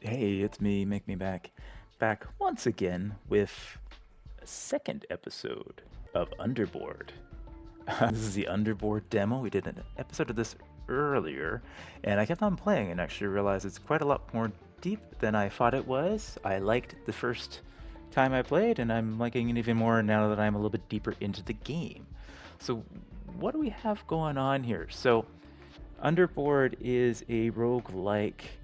Hey, it's me, Make Me back once again with a second episode of Underboard. This is the Underboard demo. We did an episode of this earlier, and I kept on playing and actually realized it's quite a lot more deep than I thought it was. I liked the first time I played, and I'm liking it even more now that I'm a little bit deeper into the game. So, what do we have going on here? So, Underboard is a rogue-like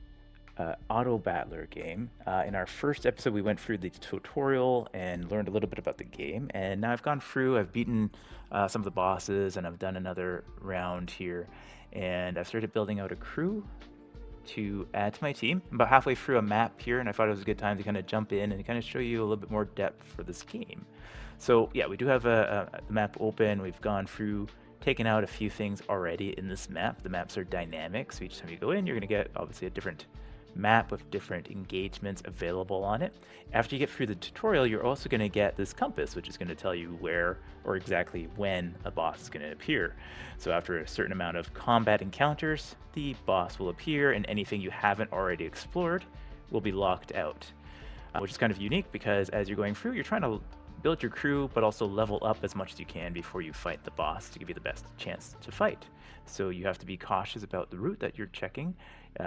auto battler game. In our first episode, we went through the tutorial and learned a little bit about the game. And now I've gone through, I've beaten some of the bosses, and I've done another round here. And I've started building out a crew to add to my team. I'm about halfway through a map here, and I thought it was a good time to kind of jump in and kind of show you a little bit more depth for this game. So yeah, we do have the map open. We've gone through, taken out a few things already in this map. The maps are dynamic, so each time you go in, you're going to get obviously a different map with different engagements available on it. After you get through the tutorial, you're also going to get this compass, which is going to tell you where or exactly when a boss is going to appear. So after a certain amount of combat encounters, the boss will appear, and anything you haven't already explored will be locked out, which is kind of unique because as you're going through, you're trying to build your crew, but also level up as much as you can before you fight the boss to give you the best chance to fight. So you have to be cautious about the route that you're checking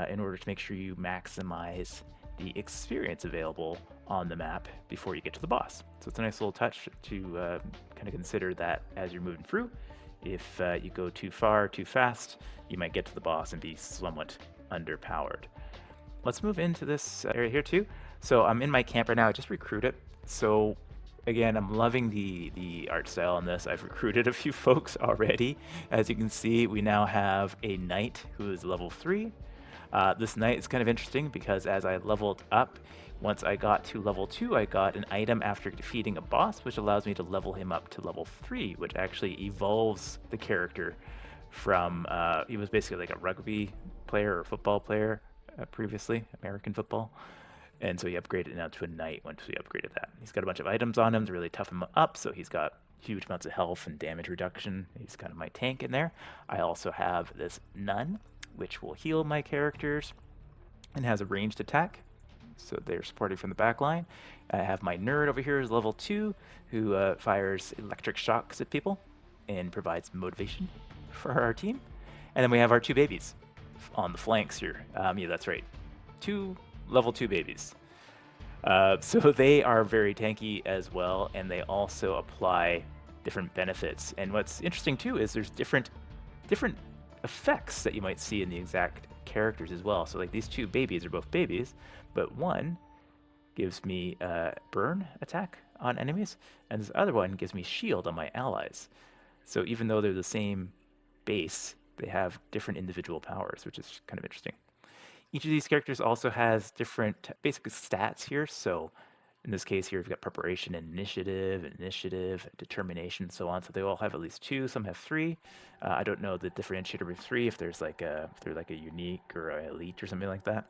in order to make sure you maximize the experience available on the map before you get to the boss. So it's a nice little touch to kind of consider that as you're moving through. If you go too far, too fast, you might get to the boss and be somewhat underpowered. Let's move into this area here too. So I'm in my camp right now. I just recruited. So again, I'm loving the art style on this. I've recruited a few folks already. As you can see, we now have a knight who is level 3. This knight is kind of interesting because as I leveled up, once I got to level 2, I got an item after defeating a boss, which allows me to level him up to level 3, which actually evolves the character from, he was basically like a rugby player or football player previously, American football. And so he upgraded now to a knight once we upgraded that. He's got a bunch of items on him to really tough him up, so he's got huge amounts of health and damage reduction. He's kind of my tank in there. I also have this nun, which will heal my characters and has a ranged attack, so they're supported from the back line. I have my nerd over here is level 2, who fires electric shocks at people and provides motivation for our team. And then we have our 2 babies on the flanks here. Yeah, that's right. 2 level 2 babies. So they are very tanky as well, and they also apply different benefits. And what's interesting too is there's different effects that you might see in the exact characters as well. So like these 2 babies are both babies, but one gives me burn attack on enemies, and this other one gives me shield on my allies. So even though they're the same base, they have different individual powers, which is kind of interesting. Each of these characters also has different basic stats here. So in this case here, we've got preparation and initiative, determination, and so on. So they all have at least 2. Some have 3. I don't know the differentiator with 3 if there's like if they're like a unique or a elite or something like that.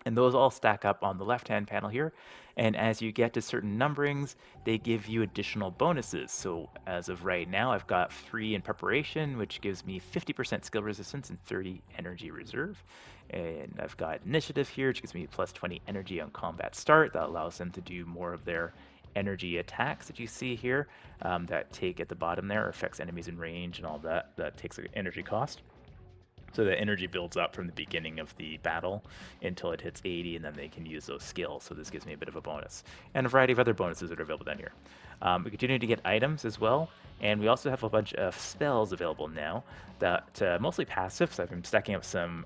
And those all stack up on the left-hand panel here. And as you get to certain numberings, they give you additional bonuses. So as of right now, I've got 3 in preparation, which gives me 50% skill resistance and 30 energy reserve. And I've got initiative here, which gives me plus 20 energy on combat start. That allows them to do more of their energy attacks that you see here that take at the bottom there, affects enemies in range and all that. That takes an energy cost. So the energy builds up from the beginning of the battle until it hits 80, and then they can use those skills. So this gives me a bit of a bonus. And a variety of other bonuses that are available down here. We continue to get items as well, and we also have a bunch of spells available now that mostly passive. So I've been stacking up some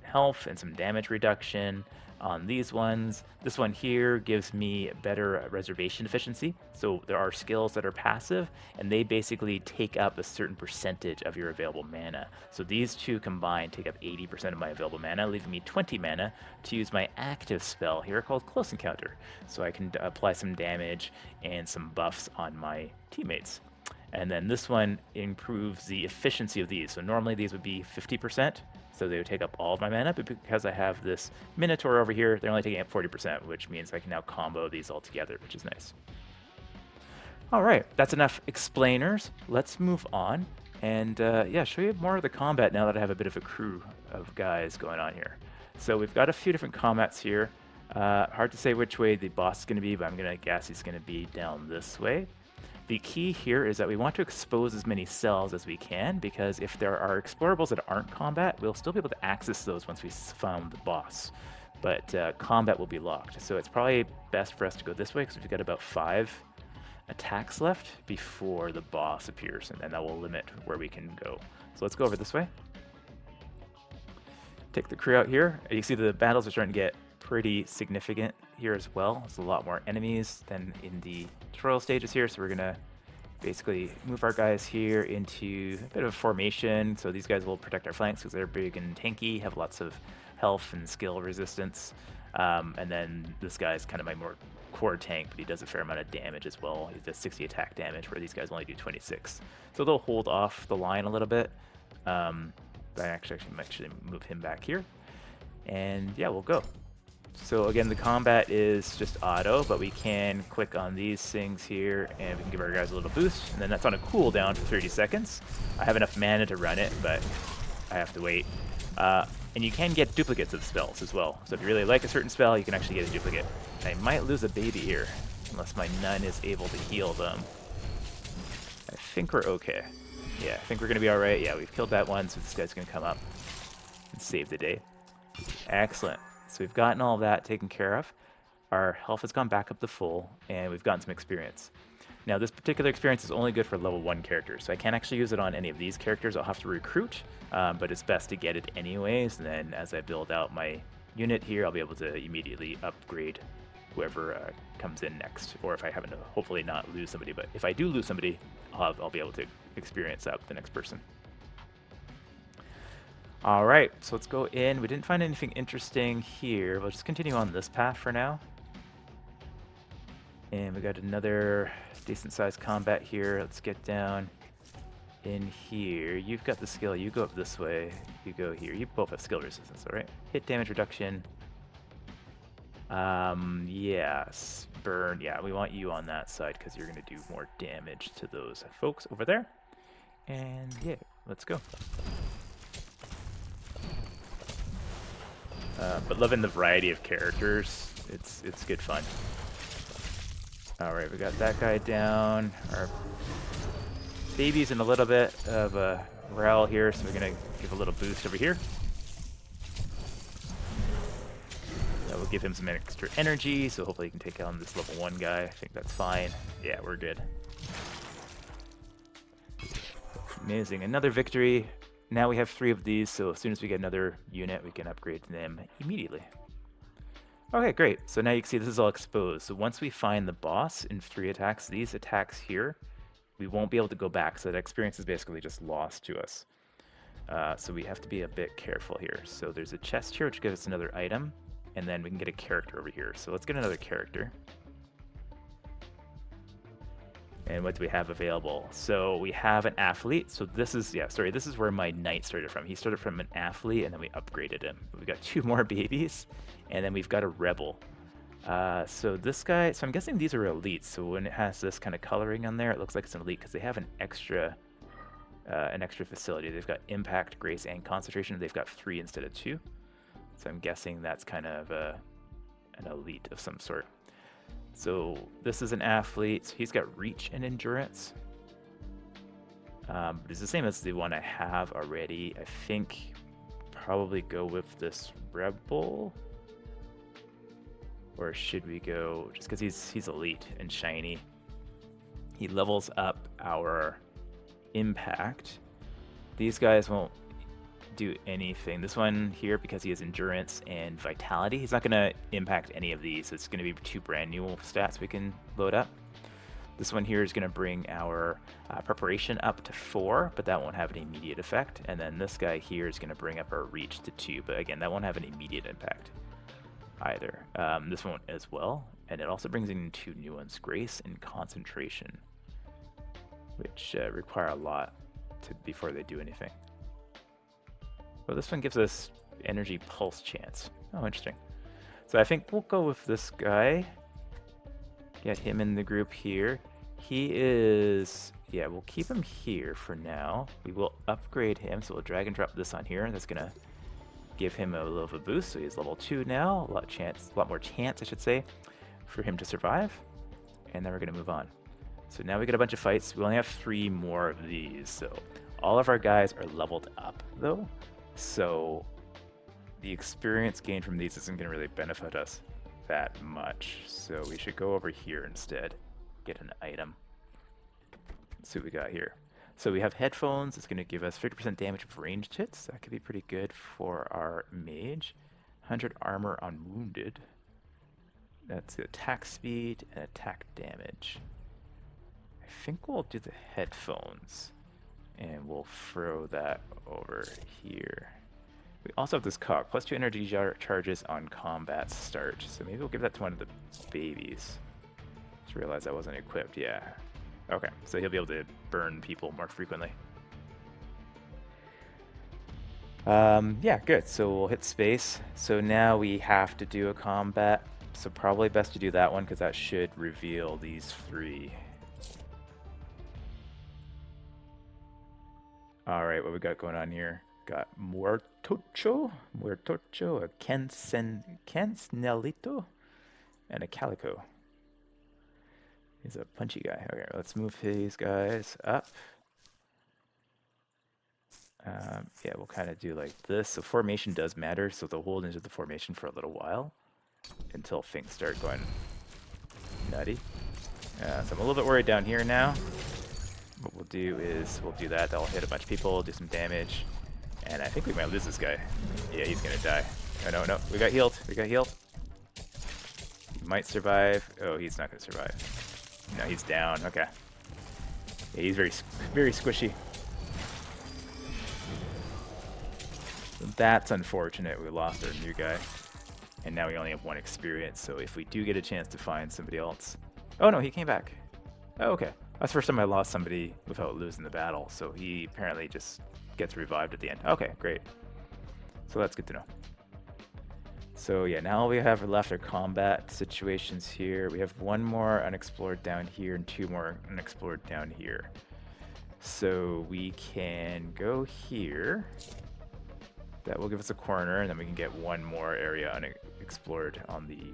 health and some damage reduction on these ones. This one here gives me better reservation efficiency. So there are skills that are passive, and they basically take up a certain percentage of your available mana. So these 2 combined take up 80% of my available mana, leaving me 20 mana to use my active spell here called Close Encounter. So I can apply some damage and some buffs on my teammates. And then this one improves the efficiency of these. So normally these would be 50%, so they would take up all of my mana, but because I have this Minotaur over here, they're only taking up 40%, which means I can now combo these all together, which is nice. All right, that's enough explainers. Let's move on and yeah, show you more of the combat now that I have a bit of a crew of guys going on here. So we've got a few different combats here. Hard to say which way the boss is going to be, but I'm going to guess he's going to be down this way. The key here is that we want to expose as many cells as we can, because if there are explorables that aren't combat, we'll still be able to access those once we found the boss. But combat will be locked. So it's probably best for us to go this way, because we've got about 5 attacks left before the boss appears, and then that will limit where we can go. So let's go over this way. Take the crew out here. You see the battles are starting to get pretty significant here as well. There's a lot more enemies than in the tutorial stages here, so we're gonna basically move our guys here into a bit of a formation. So these guys will protect our flanks because they're big and tanky, have lots of health and skill resistance. And then this guy's kind of my more core tank, but he does a fair amount of damage as well. He does 60 attack damage, where these guys only do 26. So they'll hold off the line a little bit. But I actually move him back here. And yeah, we'll go. So again, the combat is just auto, but we can click on these things here and we can give our guys a little boost. And then that's on a cooldown for 30 seconds. I have enough mana to run it, but I have to wait. And you can get duplicates of spells as well. So if you really like a certain spell, you can actually get a duplicate. I might lose a baby here, unless my nun is able to heal them. I think we're okay. Yeah, I think we're going to be alright. Yeah, we've killed that one, so this guy's going to come up and save the day. Excellent. So we've gotten all of that taken care of. Our health has gone back up to full, and we've gotten some experience. Now, this particular experience is only good for level 1 characters, so I can't actually use it on any of these characters. I'll have to recruit, but it's best to get it anyways, and then as I build out my unit here, I'll be able to immediately upgrade whoever comes in next, or if I happen to hopefully not lose somebody. But if I do lose somebody, I'll be able to experience up the next person. All right, so let's go in. We didn't find anything interesting here. We'll just continue on this path for now. And we got another decent sized combat here. Let's get down in here. You've got the skill. You go up this way. You go here. You both have skill resistance, all right? Hit damage reduction. Yes, burn. Yeah, we want you on that side because you're going to do more damage to those folks over there. And yeah, let's go. But loving the variety of characters. It's good fun. All right, we got that guy down. Our baby's in a little bit of a morale here, so we're gonna give a little boost over here. That will give him some extra energy, so hopefully he can take on this level 1 guy. I think that's fine. Yeah, we're good. Amazing, another victory. Now we have 3 of these, so as soon as we get another unit, we can upgrade them immediately. Okay, great. So now you can see this is all exposed. So once we find the boss in 3 attacks, these attacks here, we won't be able to go back. So that experience is basically just lost to us. So we have to be a bit careful here. So there's a chest here, which gives us another item. And then we can get a character over here. So let's get another character. And what do we have available? So we have an athlete. So this is, this is where my knight started from. He started from an athlete, and then we upgraded him. We've got 2 more babies, and then we've got a rebel. So this guy, so I'm guessing these are elites. So when it has this kind of coloring on there, it looks like it's an elite because they have an extra facility. They've got impact, grace, and concentration. They've got 3 instead of 2. So I'm guessing that's kind of an elite of some sort. So this is an athlete. So he's got reach and endurance. But it's the same as the one I have already. I think probably go with this rebel. Or should we go, just because he's elite and shiny, he levels up our impact. These guys won't do anything. This one here, because he has endurance and vitality, he's not going to impact any of these. It's going to be 2 brand new stats we can load up. This one here is going to bring our preparation up to 4, but that won't have an immediate effect. And then this guy here is going to bring up our reach to 2, but again, that won't have an immediate impact either. This won't as well. And it also brings in 2 new ones, grace and concentration, which require a lot before they do anything. Well, this one gives us energy pulse chance. Oh, interesting. So I think we'll go with this guy. Get him in the group here. He is, yeah, we'll keep him here for now. We will upgrade him, so we'll drag and drop this on here, and that's gonna give him a little of a boost, so he's level 2 now. A lot more chance, I should say, for him to survive. And then we're gonna move on. So now we get a bunch of fights. We only have 3 more of these, so all of our guys are leveled up though. So the experience gained from these isn't gonna really benefit us that much. So we should go over here instead, get an item. Let's see what we got here. So we have headphones. It's gonna give us 50% damage of ranged hits. That could be pretty good for our mage. 100 armor on wounded. That's the attack speed and attack damage. I think we'll do the headphones and we'll throw that over here. We also have this cock, +2 energy charges on combat start. So maybe we'll give that to one of the babies. Just realized I wasn't equipped, yeah. Okay, so he'll be able to burn people more frequently. Yeah, good. So we'll hit space. So now we have to do a combat. So probably best to do that one because that should reveal these 3. All right, what we got going on here? Got Muertocho, a Cansnelito, and a Calico. He's a punchy guy. Okay, let's move these guys up. Yeah, we'll kind of do like this. So formation does matter, so they'll hold into the formation for a little while until things start going nutty. So I'm a little bit worried down here now. What we'll do is we'll do that. That'll hit a bunch of people, do some damage, and I think we might lose this guy. Yeah, he's gonna die. Oh no, no, we got healed. We got healed. He might survive. Oh, he's not gonna survive. No, he's down. Okay. Yeah, he's very squishy. So that's unfortunate. We lost our new guy. And now we only have 1 experience, so if we do get a chance to find somebody else... Oh no, he came back. Oh, okay. That's the first time I lost somebody without losing the battle, so he apparently just gets revived at the end. Okay, great. So that's good to know. So yeah, now we have left our combat situations here. We have 1 more unexplored down here and 2 more unexplored down here. So we can go here. That will give us a corner, and then we can get 1 more area unexplored on the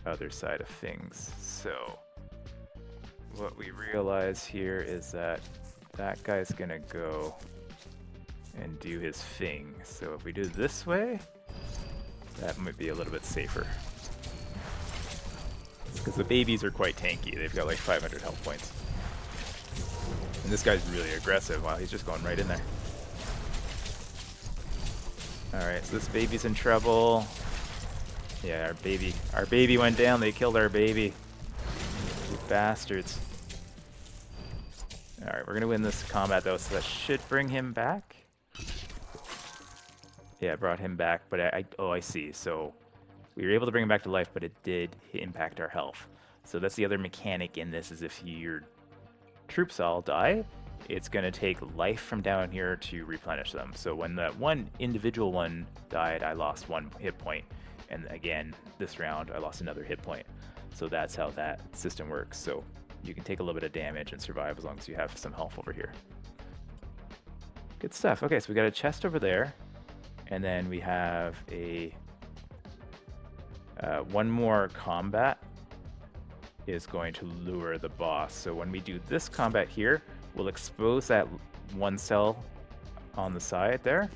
other side of things. So what we realize here is that that guy's gonna go and do his thing. So if we do it this way, that might be a little bit safer. Because the babies are quite tanky. They've got like 500 health points. And this guy's really aggressive. Wow, he's just going right in there. Alright, so this baby's in trouble. Yeah, our baby went down. They killed our baby. You bastards. Alright, we're gonna win this combat though, so that should bring him back. Yeah, it brought him back, but I see. So we were able to bring him back to life, but it did impact our health. So that's the other mechanic in this, is if your troops all die, it's going to take life from down here to replenish them. So when that one individual one died, I lost 1 hit point. And again, this round, I lost another hit point. So that's how that system works. So you can take a little bit of damage and survive as long as you have some health over here. Good stuff. Okay, so we got a chest over there. And then we have a 1 more combat is going to lure the boss. So when we do this combat here, we'll expose that 1 cell on the side there.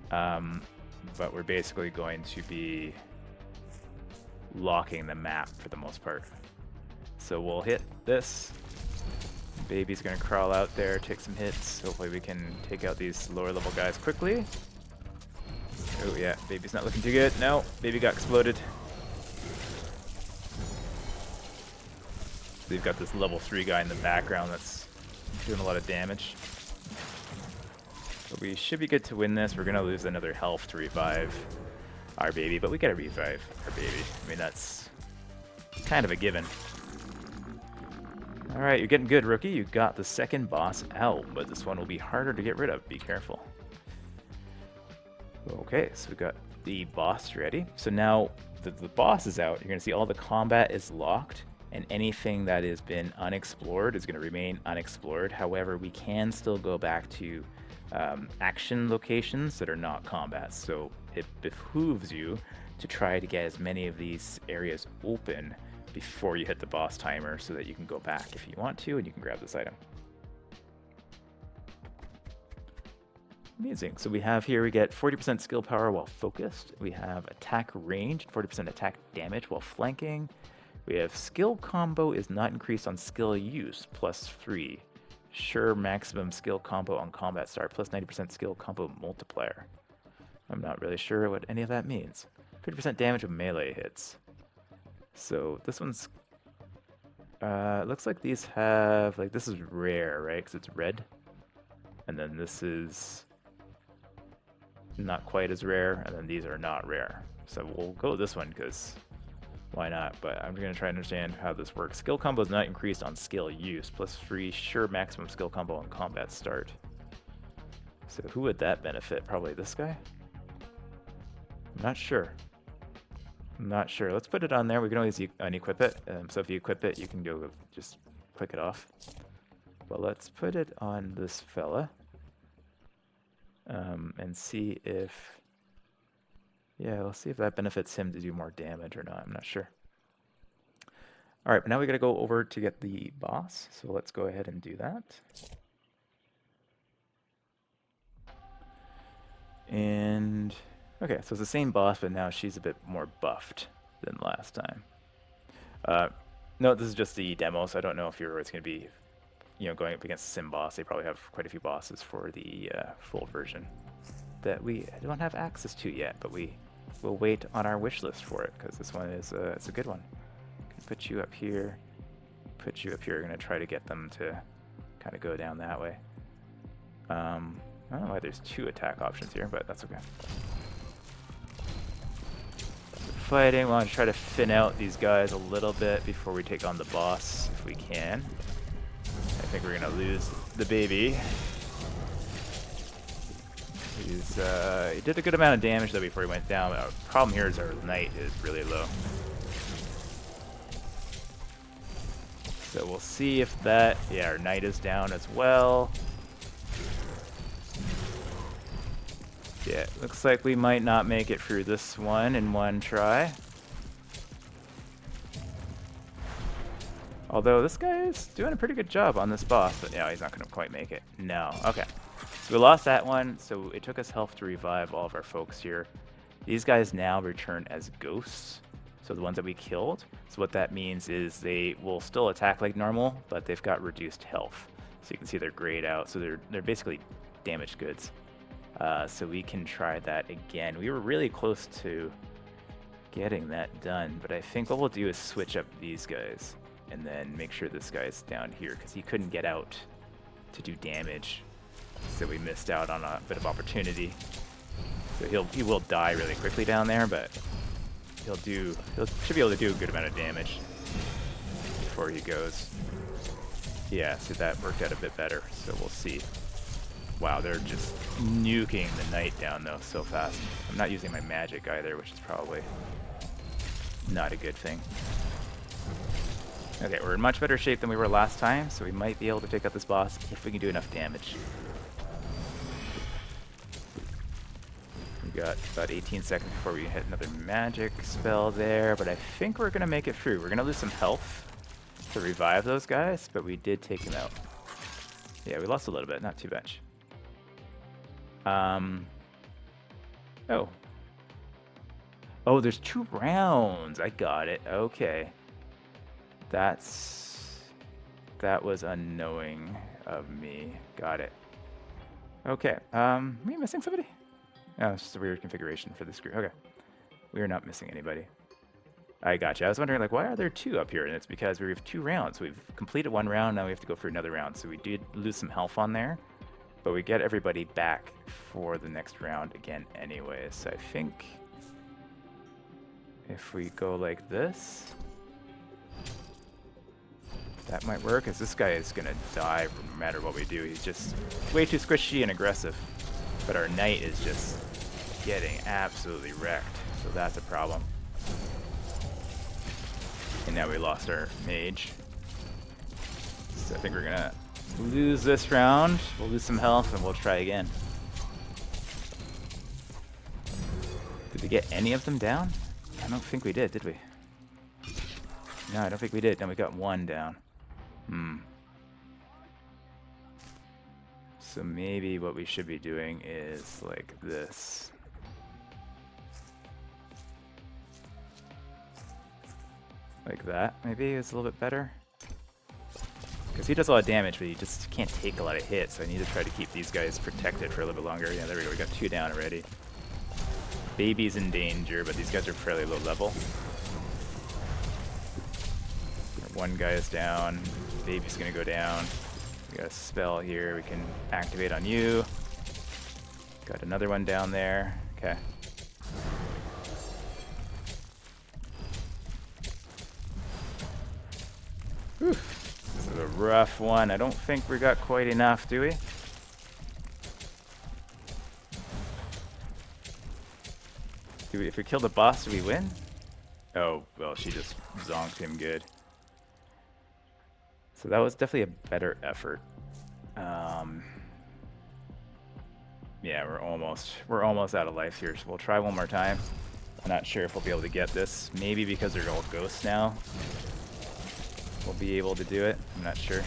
But we're basically going to be locking the map for the most part. So we'll hit this. Baby's gonna crawl out there, take some hits. Hopefully we can take out these lower level guys quickly. Oh yeah, baby's not looking too good. No, baby got exploded. They've got this level 3 guy in the background that's doing a lot of damage. But we should be good to win this. We're gonna lose another health to revive our baby, but we gotta revive our baby. I mean, that's kind of a given. Alright, you're getting good, rookie. You got the second boss out, but this one will be harder to get rid of. Be careful. Okay, so we got the boss ready. So now the boss is out. You're going to see all the combat is locked, and anything that has been unexplored is going to remain unexplored. However, we can still go back to action locations that are not combat. So it behooves you to try to get as many of these areas open before you hit the boss timer so that you can go back if you want to and you can grab this item. Amazing. So we have here, we get 40% skill power while focused. We have attack range, 40% attack damage while flanking. We have skill combo is not increased on skill use, +3. Sure maximum skill combo on combat start, plus 90% skill combo multiplier. I'm not really sure what any of that means. 50% damage of melee hits. So this one's, looks like these have, like this is rare, right? Because it's red. And then this is not quite as rare, and then these are not rare. So we'll go with this one because why not? But I'm going to try and understand how this works. Skill combo is not increased on skill use, +3 sure maximum skill combo on combat start. So who would that benefit? Probably this guy? I'm not sure. I'm not sure. Let's put it on there. We can always unequip it. So if you equip it, you can go just click it off. But let's put it on this fella. And see if, yeah, we'll see if that benefits him to do more damage or not. I'm not sure. All right, but now we got to go over to get the boss. So let's go ahead and do that. And okay, so it's the same boss, but now she's a bit more buffed than last time. No, this is just the demo, so I don't know if it's going to be, you know, going up against a sim boss. They probably have quite a few bosses for the full version that we don't have access to yet, but we will wait on our wish list for it because this one is it's a good one. Put you up here, put you up here. We're gonna try to get them to kind of go down that way. I don't know why there's 2 attack options here, but that's okay. Fighting, we want to try to thin out these guys a little bit before we take on the boss if we can. I think we're gonna lose the baby. He did a good amount of damage though before he went down. The problem here is our knight is really low. So we'll see if that, yeah, our knight is down as well. Yeah, looks like we might not make it through this one in one try. Although this guy is doing a pretty good job on this boss, but yeah, he's not going to quite make it. No, okay. So we lost that one, so it took us health to revive all of our folks here. These guys now return as ghosts, so the ones that we killed. So what that means is they will still attack like normal, but they've got reduced health. So you can see they're grayed out, so they're basically damaged goods. So we can try that again. We were really close to getting that done, but I think what we'll do is switch up these guys and then make sure this guy's down here because he couldn't get out to do damage. So we missed out on a bit of opportunity. So he will die really quickly down there, but he should be able to do a good amount of damage before he goes. Yeah, so that worked out a bit better. So we'll see. Wow, they're just nuking the knight down though so fast. I'm not using my magic either, which is probably not a good thing. Okay, we're in much better shape than we were last time, so we might be able to take out this boss if we can do enough damage. We got about 18 seconds before we hit another magic spell there, but I think we're gonna make it through. We're gonna lose some health to revive those guys, but we did take them out. Yeah, we lost a little bit, not too much. Oh, there's 2 rounds. I got it. Okay. That was unknowing of me. Got it. Okay. Are we missing somebody? Oh, it's just a weird configuration for this group. Okay. We are not missing anybody. I gotcha. I was wondering, like, why are there 2 up here? And it's because we have 2 rounds. We've completed 1 round. Now we have to go for another round. So we did lose some health on there. But we get everybody back for the next round again anyways. So I think if we go like this, that might work, because this guy is going to die no matter what we do. He's just way too squishy and aggressive. But our knight is just getting absolutely wrecked. So that's a problem. And now we lost our mage. So I think we're going to lose this round. We'll lose some health and we'll try again. we get any of them down? I don't think we did we? No, I don't think we did. No, we got one down. So maybe what we should be doing is like this. Like that, maybe is a little bit better. Because he does a lot of damage, but he just can't take a lot of hits, so I need to try to keep these guys protected for a little bit longer. Yeah, there we go, we got 2 down already. Baby's in danger, but these guys are fairly low level. One guy is down, Baby's gonna go down. We got a spell here we can activate on you. Got another one down there, okay. Whew. This is a rough one. I don't think we got quite enough, do we? If we kill the boss, do we win? Oh, well, she just zonked him good. So that was definitely a better effort. Yeah, we're almost out of life here, so we'll try one more time. I'm not sure if we'll be able to get this. Maybe because they're all ghosts now, we'll be able to do it. I'm not sure.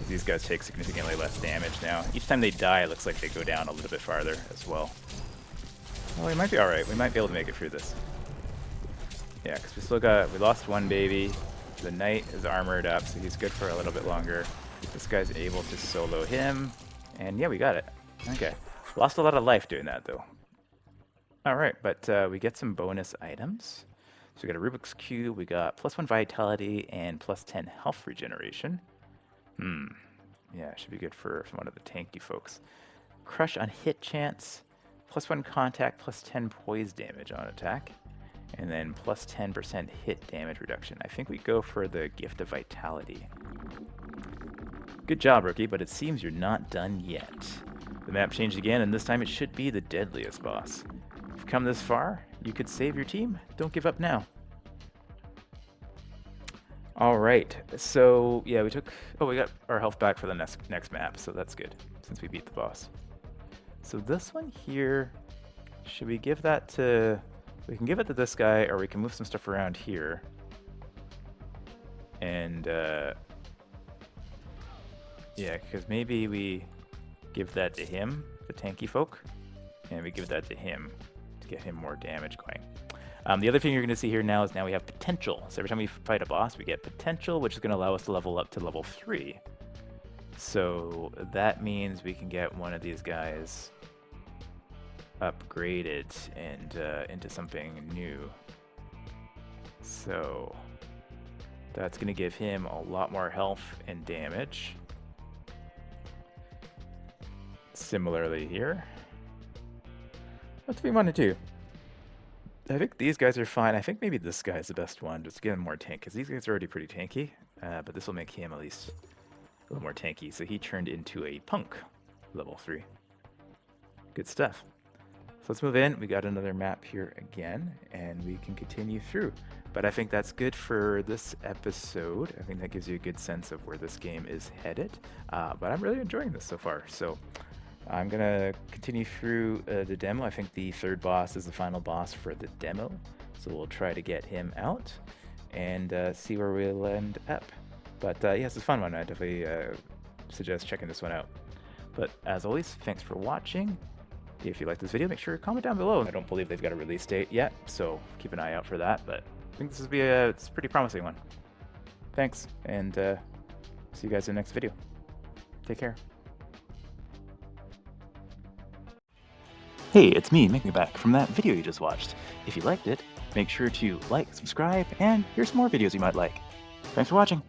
These guys take significantly less damage now. Each time they die, it looks like they go down a little bit farther as well. Well, we might be alright. We might be able to make it through this. Yeah, because we lost one baby. The knight is armored up, so he's good for a little bit longer. This guy's able to solo him. And yeah, we got it. Okay. Lost a lot of life doing that, though. Alright, but we get some bonus items. So we got a Rubik's Cube, we got +1 Vitality, and +10 health regeneration. Yeah, it should be good for one of the tanky folks. Crush on hit chance, +1 contact, +10 poise damage on attack, and then +10% hit damage reduction. I think we go for the Gift of Vitality. Good job, rookie, but it seems you're not done yet. The map changed again, and this time it should be the deadliest boss. If you've come this far, you could save your team. Don't give up now. All right, so yeah, we got our health back for the next map, so that's good, since we beat the boss. So this one here, should we give that to, we can give it to this guy, or we can move some stuff around here. And, yeah, because maybe we give that to him, the tanky folk, and we give that to him to get him more damage going. The other thing you're going to see here now is now we have potential. So every time we fight a boss, we get potential, which is going to allow us to level up to level 3. So that means we can get one of these guys upgraded and into something new. So that's going to give him a lot more health and damage. Similarly here. What do we want to do? I think these guys are fine. I think maybe this guy is the best one. Just give him more tank, because these guys are already pretty tanky. But this will make him at least a little more tanky. So he turned into a punk, level 3. Good stuff. So let's move in. We got another map here again, and we can continue through. But I think that's good for this episode. I think that gives you a good sense of where this game is headed. But I'm really enjoying this so far. So I'm going to continue through the demo. I think the third boss is the final boss for the demo. So we'll try to get him out and see where we'll end up. But yeah, it's a fun one. I definitely suggest checking this one out. But as always, thanks for watching. If you like this video, make sure to comment down below. I don't believe they've got a release date yet, so keep an eye out for that. But I think this will be it's a pretty promising one. Thanks, and see you guys in the next video. Take care. Hey, it's me, Make Me Back, from that video you just watched. If you liked it, make sure to like, subscribe, and here's some more videos you might like. Thanks for watching.